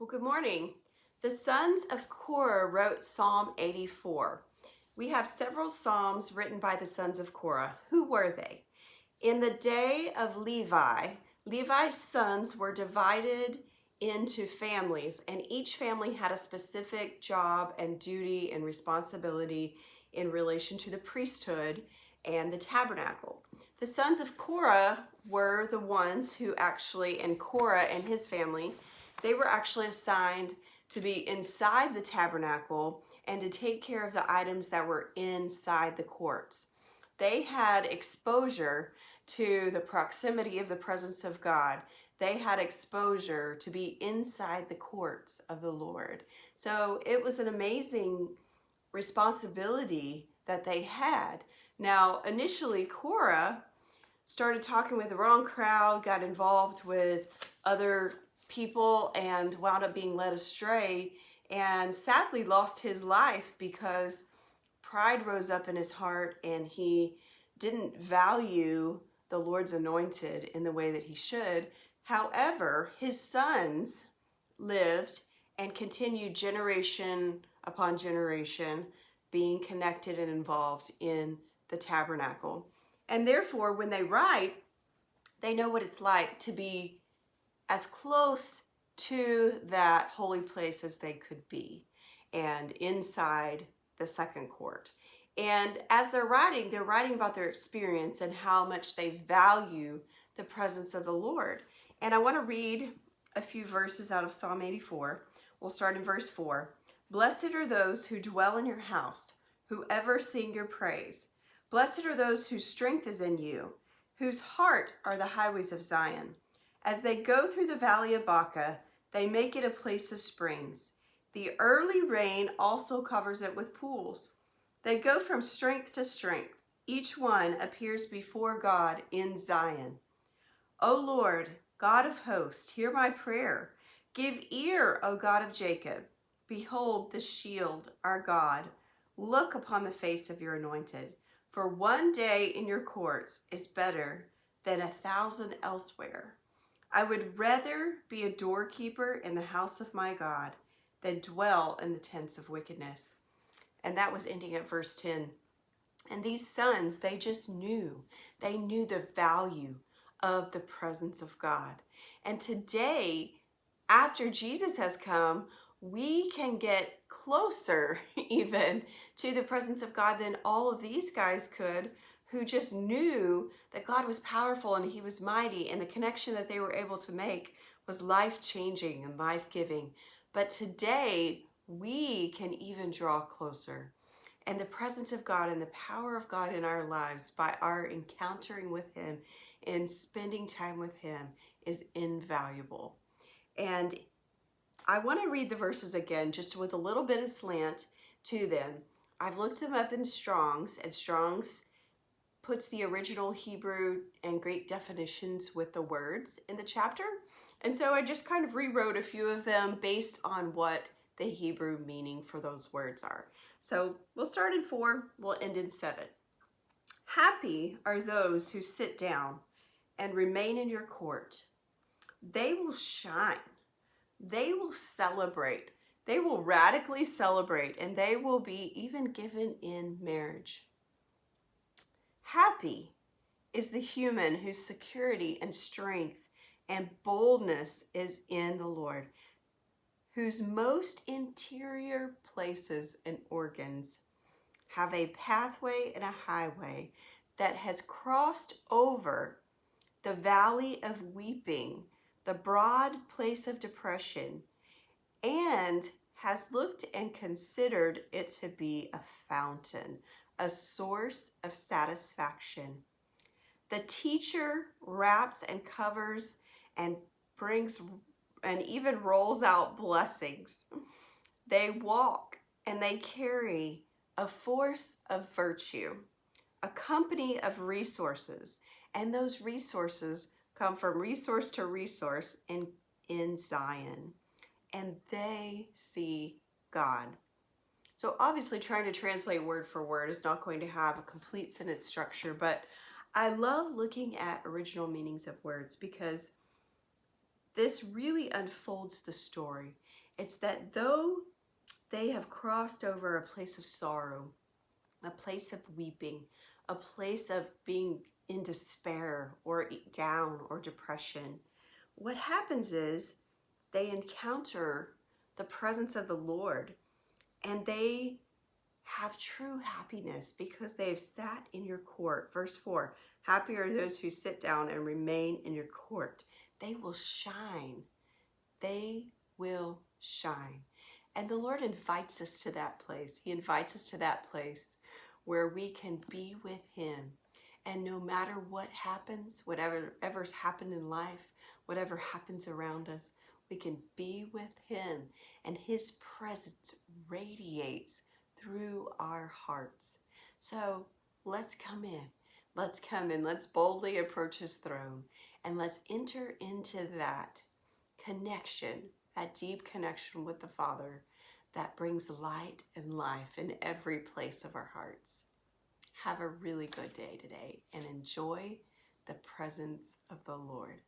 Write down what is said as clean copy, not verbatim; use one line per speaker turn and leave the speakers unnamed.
Well, good morning. The sons of Korah wrote Psalm 84. We have several psalms written by the sons of Korah. Who were they? In the day of Levi, Levi's sons were divided into families, and each family had a specific job and duty and responsibility in relation to the priesthood and the tabernacle. The sons of Korah were the ones who actually, and Korah and his family, they were actually assigned to be inside the tabernacle and to take care of the items that were inside the courts. They had exposure to the proximity of the presence of God. They had exposure to be inside the courts of the Lord. So it was an amazing responsibility that they had. Now, initially, Korah started talking with the wrong crowd, got involved with other people, and wound up being led astray, and sadly lost his life because pride rose up in his heart and he didn't value the Lord's anointed in the way that he should. However, his sons lived and continued generation upon generation being connected and involved in the tabernacle. And therefore, when they write, they know what it's like to be as close to that holy place as they could be and inside the second court. And as they're writing about their experience and how much they value the presence of the Lord. And I want to read a few verses out of Psalm 84. We'll start in verse 4. Blessed are those who dwell in your house, who ever sing your praise. Blessed are those whose strength is in you, whose heart are the highways of Zion. As they go through the valley of Baca, they make it a place of springs. The early rain also covers it with pools. They go from strength to strength. Each one appears before God in Zion. O Lord, God of hosts, hear my prayer. Give ear, O God of Jacob. Behold the shield, our God. Look upon the face of your anointed. For one day in your courts is better than 1,000 elsewhere. I would rather be a doorkeeper in the house of my God than dwell in the tents of wickedness. And that was ending at verse 10. And these sons, they just knew. They knew the value of the presence of God. And today, after Jesus has come, we can get closer even to the presence of God than all of these guys could, who just knew that God was powerful and he was mighty, and the connection that they were able to make was life-changing and life-giving. But today, we can even draw closer. And the presence of God and the power of God in our lives by our encountering with him and spending time with him is invaluable. And I want to read the verses again just with a little bit of slant to them. I've looked them up in Strong's, and Strong's puts the original Hebrew and Greek definitions with the words in the chapter. And so I just kind of rewrote a few of them based on what the Hebrew meaning for those words are. So we'll start in 4, we'll end in 7. Happy are those who sit down and remain in your court. They will shine. They will celebrate. They will radically celebrate, and they will be even given in marriage. Happy is the human whose security and strength and boldness is in the Lord, whose most interior places and organs have a pathway and a highway that has crossed over the valley of weeping, the broad place of depression, and has looked and considered it to be a fountain, a source of satisfaction. The teacher wraps and covers and brings and even rolls out blessings. They walk and they carry a force of virtue, a company of resources, and those resources come from resource to resource in Zion, and they see God. So obviously trying to translate word for word is not going to have a complete sentence structure, but I love looking at original meanings of words because this really unfolds the story. It's that though they have crossed over a place of sorrow, a place of weeping, a place of being in despair or down or depression, what happens is they encounter the presence of the Lord, and they have true happiness because they have sat in your court. Verse 4, happy are those who sit down and remain in your court. They will shine. They will shine. And the Lord invites us to that place. He invites us to that place where we can be with Him. And no matter what happens, whatever's happened in life, whatever happens around us, we can be with Him. And His presence radiates through our hearts. So let's come in. Let's come in. Let's boldly approach His throne. And let's enter into that connection, that deep connection with the Father that brings light and life in every place of our hearts. Have a really good day today and enjoy the presence of the Lord.